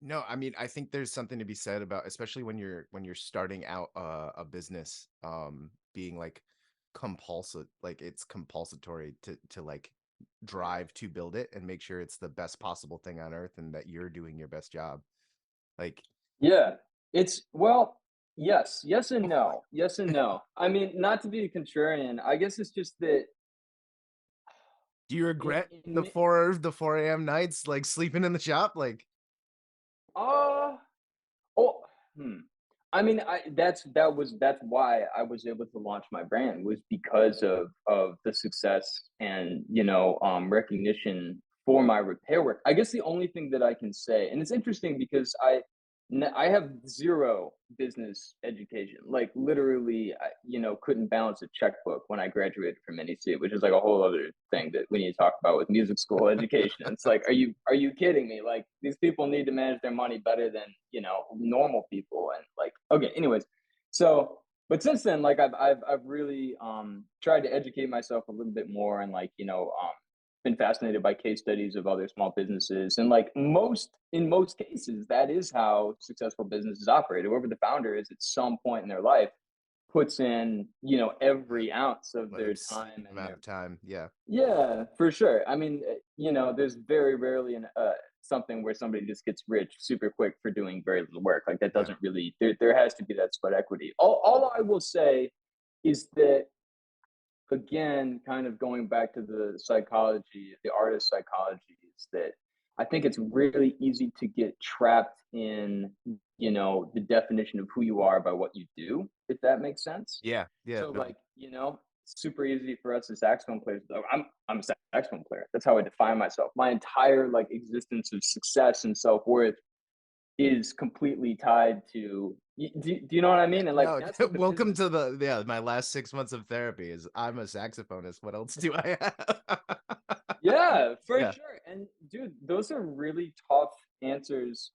No, I mean, I think there's something to be said about, especially when you're starting out a business, being like compulsive, like it's compulsory to like drive to build it and make sure it's the best possible thing on earth and that you're doing your best job. Like, Yeah, it's well, yes, yes and no, yes and no. I mean, not to be a contrarian, I guess it's just that do you in, regret in mi- the 4 a.m. nights, like sleeping in the shop? Like, uh oh hmm. I mean, that's why I was able to launch my brand was because of the success and recognition for my repair work. I guess the only thing that I can say, and it's interesting because I have zero business education. Like literally, couldn't balance a checkbook when I graduated from NEC, which is like a whole other thing that we need to talk about with music school education. It's like, are you kidding me? Like these people need to manage their money better than normal people. And like, okay, anyways, so but since then, like I've really tried to educate myself a little bit more and like been fascinated by case studies of other small businesses and like in most cases that is how successful businesses operate. Whoever the founder is at some point in their life puts in every ounce of an their obscene time and amount their of time. Yeah. yeah, for sure. I mean, there's very rarely something where somebody just gets rich super quick for doing very little work. Like that Yeah. doesn't really there has to be that sweat equity. All I will say is that again, kind of going back to the psychology, the artist psychology, is that I think it's really easy to get trapped in, the definition of who you are by what you do, if that makes sense. Yeah. Yeah. So, No. like, super easy for us as saxophone players. I'm a saxophone player. That's how I define myself. My entire like existence of success and self worth is completely tied to. Do you know what I Yeah, mean? And like no, that's what the welcome business. to the yeah, my last 6 months of therapy is I'm a saxophonist. What else do I have? Yeah, for Yeah. sure. And dude, those are really tough answers.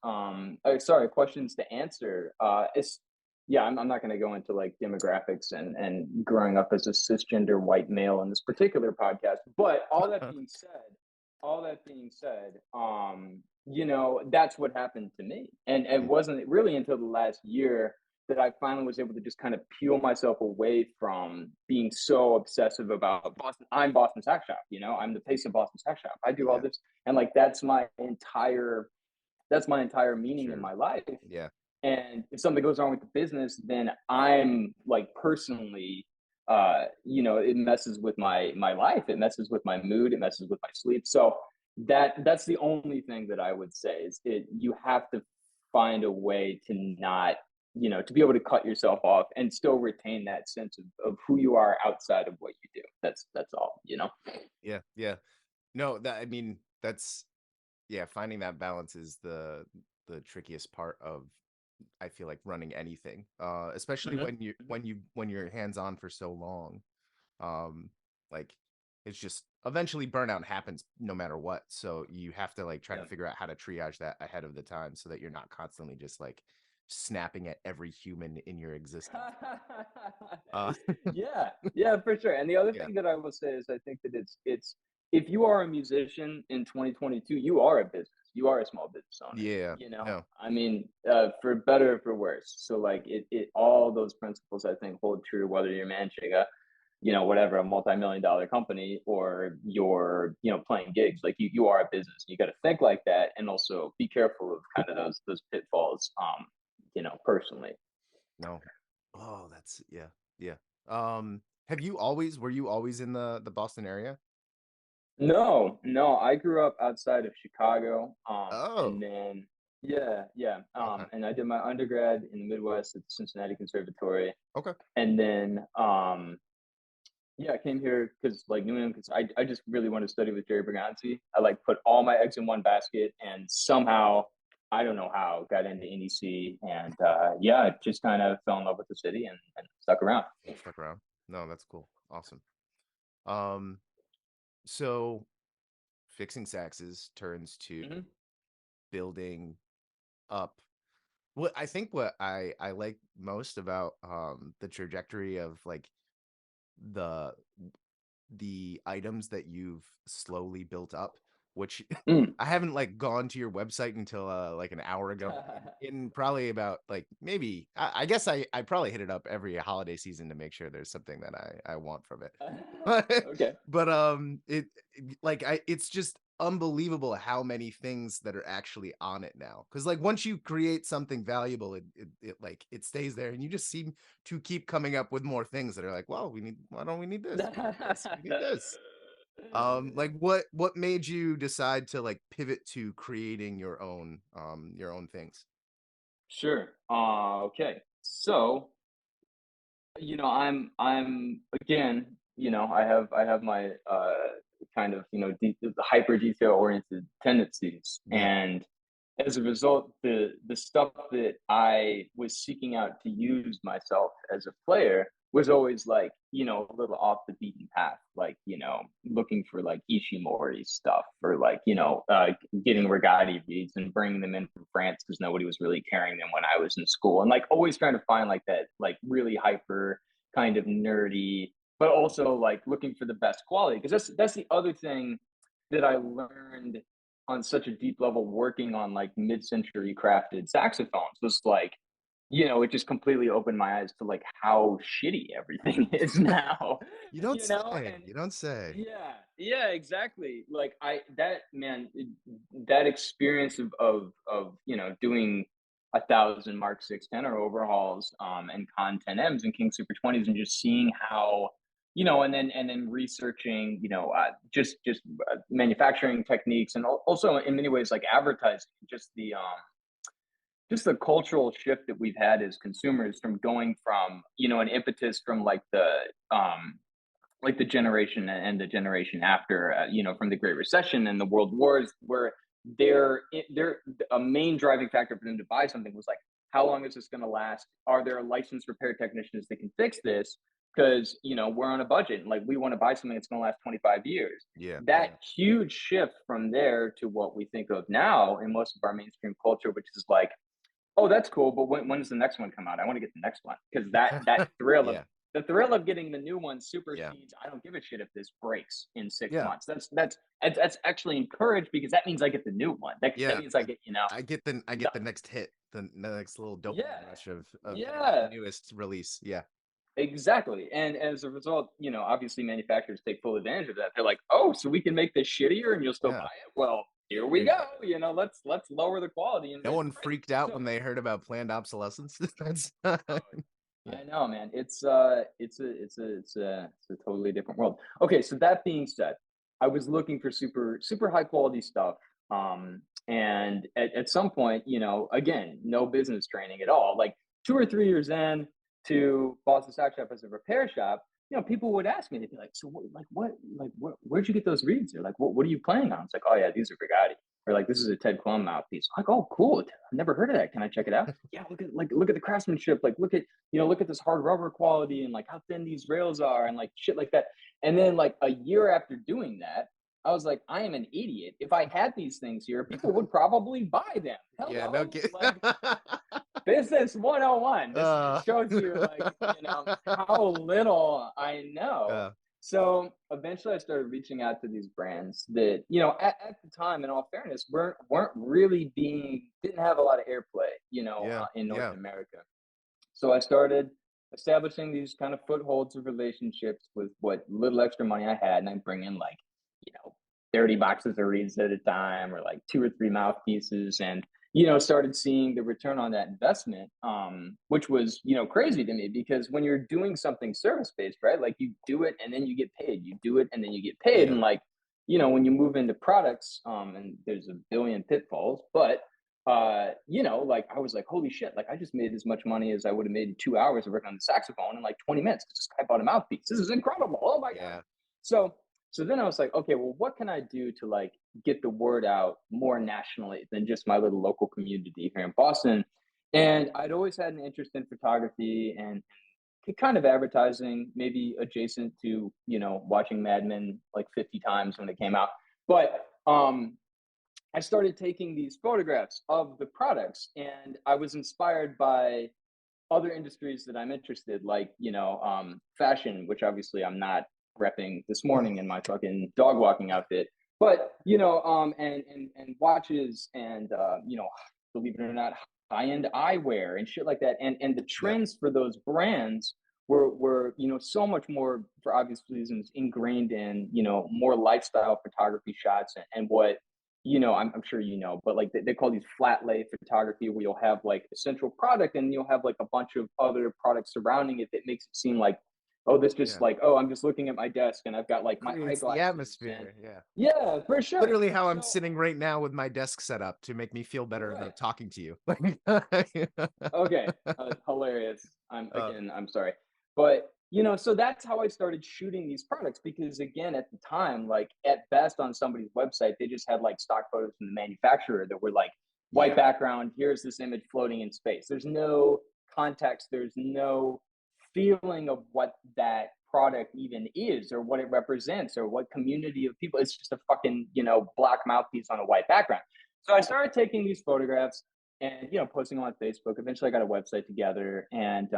Sorry, questions to answer. It's yeah, I'm not going to go into like demographics and growing up as a cisgender white male in this particular podcast. But all that being said, that's what happened to me. And it wasn't really until the last year that I finally was able to just kind of peel myself away from being so obsessive about Boston. I'm Boston Sax Shop, I'm the face of Boston Sax Shop. I do all Yeah, this, and like that's my entire meaning in sure. my life. Yeah. And if something goes wrong with the business, then I'm like personally, it messes with my life. It messes with my mood. It messes with my sleep. So that's the only thing that I would say is you have to find a way to not, to be able to cut yourself off and still retain that sense of who you are outside of what you do. That's all. Yeah, yeah. No, that I mean, that's yeah, finding that balance is the trickiest part of I feel like running anything. Especially Hmm. when you're hands-on for so long. Um like it's just eventually burnout happens no matter what. So you have to like try to Yeah. figure out how to triage that ahead of the time so that you're not constantly just like snapping at every human in your existence. Uh Yeah, yeah, for sure. And the other yeah. thing that I will say is I think that it's if you are a musician in 2022, you are a business. You are a small business owner. Yeah. No. I mean, for better or for worse. So like it all those principles I think hold true whether you're managing whatever, a multi-million dollar company or you're, playing gigs. Like you are a business. You got to think like that and also be careful of kind of those pitfalls, personally. No. Oh, that's yeah. Yeah. Have you always were you always in the Boston area? No, no, I grew up outside of Chicago, and Oh, then yeah, yeah, okay. and I did my undergrad in the Midwest at the Cincinnati Conservatory, Okay. and then yeah, I came here because like New England, because I just really wanted to study with Jerry Bergonzi. I like put all my eggs in one basket, and somehow I don't know how got into NEC, and yeah, I just kind of fell in love with the city and stuck around. Stuck around. No, that's cool. Awesome. Um, so fixing saxes turns to Hmm. building up. What I think what I like most about the trajectory of like the the items that you've slowly built up which Mm. I haven't like gone to your website until like an hour ago. In probably about like maybe I guess I probably hit it up every holiday season to make sure there's something that I want from it. Okay. But like it's just unbelievable how many things that are actually on it now. Because like once you create something valuable, it like it stays there, and you just seem to keep coming up with more things that are like, well, we need why don't we need this? We need this. We need this. Like what made you decide to like pivot to creating your own things? Sure. Okay. So, I'm again, I have my kind of, the hyper detail oriented tendencies, Yeah. and as a result, the stuff that I was seeking out to use myself as a player was always like, a little off the beaten path, like, looking for like Ishimori stuff, or like, getting Yeah. Regatti beads and bringing them in from France because nobody was really carrying them when I was in school. And like always trying to find like that, like really hyper kind of nerdy, but also like looking for the best quality. Because that's the other thing that I learned on such a deep level working on like mid-century crafted saxophones was like, it just completely opened my eyes to like how shitty everything is now. You don't say. And You don't say. yeah, exactly. Like that man, that experience of doing 1,000 Mark 610 overhauls, and Con 10Ms and King Super 20s, and just seeing how, and then researching, just manufacturing techniques, and also in many ways like advertising, just the cultural shift that we've had as consumers from going from, an impetus from like the generation and the generation after, from the Great Recession and the World Wars, where they're a main driving factor for them to buy something was like, how long is this going to last? Are there licensed repair technicians that can fix this? Because we're on a budget, and like we want to buy something that's going to last 25 years. Yeah. That Yeah. huge shift from there to what we think of now in most of our mainstream culture, which is like, oh, that's cool, but when does the next one come out? I want to get the next one, because that thrill of Yeah. the thrill of getting the new one Yeah. supersedes. I don't give a shit if this breaks in six Yeah. months. That's actually encouraged, because that means I get the new one. That Yeah. means I get, I the, get the next hit, the next little yeah, dopamine rush of getting that yeah, newest release. Yeah. exactly. And as a result, obviously manufacturers take full advantage of that. They're like, oh, so we can make this shittier and you'll still buy Yeah. it. Well, here we Dude, go. Let's lower the quality and no raise the one price. freaked out So when they heard about planned obsolescence. That's oh, yeah. I know, man. It's a totally different world. Okay, so that being said, I was looking for super high quality stuff. And at some point, again, no business training at all. Like 2 or 3 years in to Boston Sax Shop as a repair shop, people would ask me, they'd be like, "So where'd you get those reeds?" Or like, "What are you playing on?" It's like, "Oh yeah, these are Brigatti." Or like, "This is a Ted Klum mouthpiece." I'm like, "Oh, cool. I've never heard of that. Can I check it out?" Yeah, look at the craftsmanship. Like, look at this hard rubber quality, and like how thin these rails are, and like shit like that. And then like a year after doing that, I was like, I am an idiot. If I had these things here, people would probably buy them. Yeah, no Hello, kid. like business 101. This uh, just shows you like, how little I know. uh, So eventually I started reaching out to these brands that, at the time, in all fairness, weren't really didn't have a lot of airplay, yeah, in North yeah, America. So I started establishing these kind of footholds of relationships with what little extra money I had, and I bring in like, you know, 30 boxes of reeds at a time, or like 2 or 3 mouthpieces, and started seeing the return on that investment, which was, crazy to me, because when you're doing something service based, right? Like you do it and then you get paid. You do it and then you get paid. yeah, And like, when you move into products, and there's a billion pitfalls, but like I was like, holy shit, like I just made as much money as I would have made in 2 hours of working on the saxophone in like 20 minutes because this guy bought a mouthpiece. This is incredible. Oh my God. yeah, So so then I was like, okay, well, what can I do to like get the word out more nationally than just my little local community here in Boston? And I'd always had an interest in photography and kind of advertising, maybe adjacent to, watching Mad Men like 50 times when it came out. But I started taking these photographs of the products, and I was inspired by other industries that I'm interested, like, fashion, which obviously I'm not repping this morning in my fucking dog walking outfit. But and watches and believe it or not, high-end eyewear and shit like that. And the Yeah. trends for those brands were so much more, for obvious reasons, ingrained in more lifestyle photography shots and what I'm sure but like they call these flat lay photography, where you'll have like a central product and you'll have like a bunch of other products surrounding it that makes it seem like, oh, this just Yeah. like, oh, I'm just looking at my desk and I've got like my Creates the eyeglasses and atmosphere. Yeah. yeah, for sure. Literally how I'm So sitting right now with my desk set up to make me feel better right. about talking to you. Okay, hilarious. uh, I'm sorry. But, so that's how I started shooting these products because again, at the time, like at best on somebody's website, they just had like stock photos from the manufacturer that were like white yeah. background, here's this image floating in space. There's no context, there's no feeling of what that product even is or what it represents or what community of people. It's just a fucking, black mouthpiece on a white background. So I started taking these photographs and posting them on Facebook. Eventually, I got a website together, and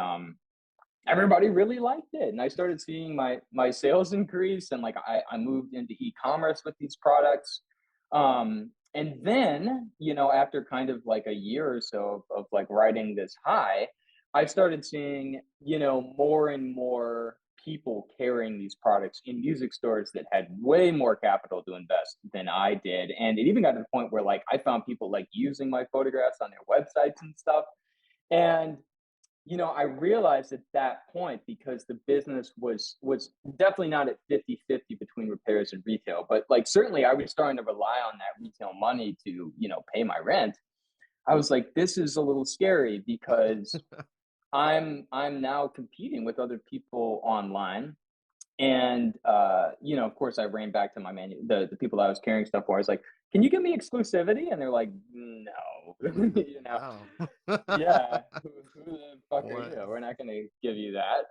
everybody really liked it. And I started seeing my sales increase, and like I moved into e-commerce with these products. And then after kind of like a year or so of like riding this high, I started seeing more and more people carrying these products in music stores that had way more capital to invest than I did. And it even got to the point where like I found people like using my photographs on their websites and stuff. And I realized at that point, because the business was definitely not at 50-50 between repairs and retail, but like certainly I was starting to rely on that retail money to, pay my rent. I was like, this is a little scary because I'm now competing with other people online. And of course, I ran back to my the people that I was carrying stuff for. I was like, "Can you give me exclusivity?" And they're like, "No, No. yeah, who the fuck are What? you? We're not going to give you that."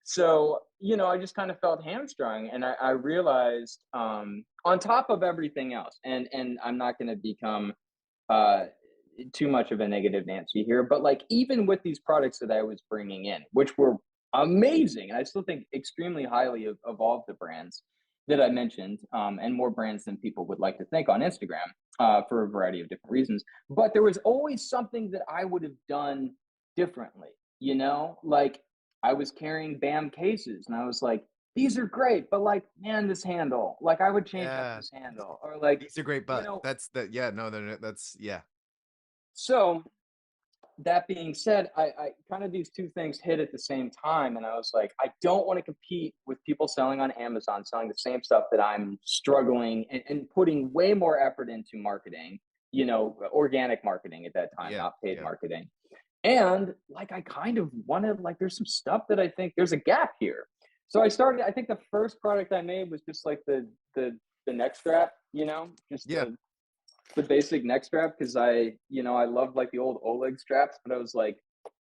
So I just kind of felt hamstrung, and I realized, on top of everything else, and I'm not going to become uh, too much of a negative Nancy here, but like even with these products that I was bringing in, which were amazing, and I still think extremely highly of all of the brands that I mentioned, and more brands than people would like to think on Instagram, for a variety of different reasons. But there was always something that I would have done differently, like I was carrying BAM cases, and I was like, these are great, but like, man, this handle, like I would change up Yeah. this handle, or like, These are great, you but know, that's that. Yeah, no, that's yeah. so that being said, I kind of these two things hit at the same time. And I was like, I don't want to compete with people selling on Amazon, selling the same stuff that I'm struggling and putting way more effort into marketing, organic marketing at that time, Yeah, not paid yeah, marketing. And like, I kind of wanted, like, there's some stuff that I think there's a gap here. So I think the first product I made was just like the neck strap, just yeah, the basic neck strap because I love like the old Oleg straps, but I was like,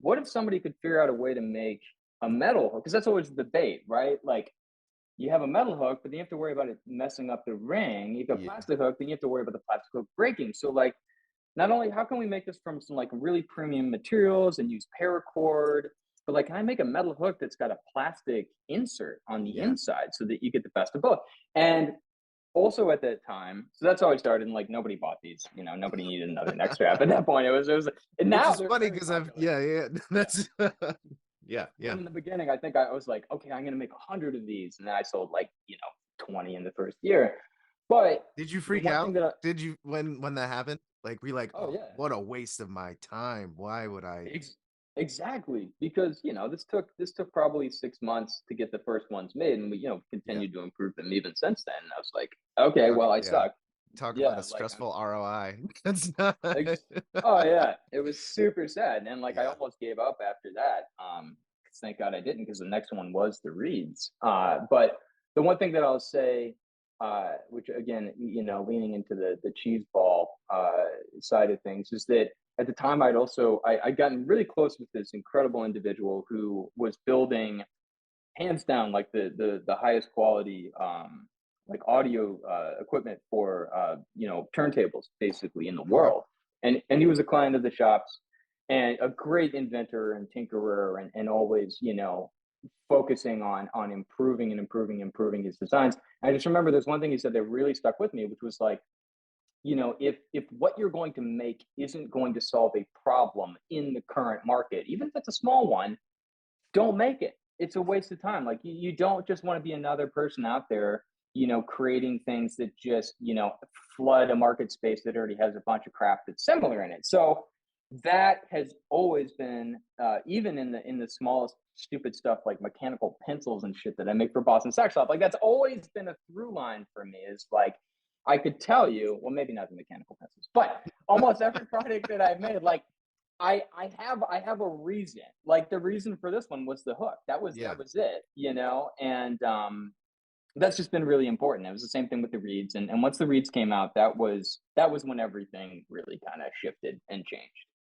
what if somebody could figure out a way to make a metal hook? Because that's always the debate, right? Like you have a metal hook, but then you have to worry about it messing up the ring. You have a yeah, plastic hook, then you have to worry about the plastic hook breaking. So like, not only how can we make this from some like really premium materials and use paracord, but like, can I make a metal hook that's got a plastic insert on the yeah. inside so that you get the best of both? And also at that time, so that's how I started. And like nobody bought these, nobody needed another neck strap at that point. It was, and Which now is they're funny very because I've popular. yeah, yeah. Yeah. That's yeah, But yeah. in the beginning, I think I was like, okay, I'm gonna make 100 of these, and then I sold like 20 in the first year. But Did you the freak one thing out? that Did you when that happened? Like we like, oh oh, yeah, what a waste of my time. Why would I? ex- exactly, because this took probably 6 months to get the first ones made, and we Yeah, continued to improve them even since then. And I was like, okay, well, I yeah. suck. Talk about Yeah, a like stressful ROI. That's not. oh yeah, it was super sad, and like I Yeah, almost gave up after that. 'Cause thank God I didn't, because the next one was the reeds. But the one thing that I'll say, which again, leaning into the cheese ball side of things, is that at the time I'd gotten really close with this incredible individual who was building hands down like the highest quality like audio equipment for turntables basically in the okay. world. And he was a client of the shops and a great inventor and tinkerer and always focusing on improving and improving his designs. And I just remember there's one thing he said that really stuck with me, which was like, if what you're going to make isn't going to solve a problem in the current market, even if it's a small one, don't make it. It's a waste of time. Like you don't just want to be another person out there, creating things that just, flood a market space that already has a bunch of crap that's similar in it. So that has always been, even in the smallest stupid stuff like mechanical pencils and shit that I make for Boston Sax Shop. Like that's always been a through line for me. Is like I could tell you, well, maybe not the mechanical pencils, but almost every product that I've made, like I have a reason. Like the reason for this one was the hook. That was Yeah. that was it, and that's just been really important. It was the same thing with the reeds, and once the reeds came out, that was when everything really kind of shifted and changed.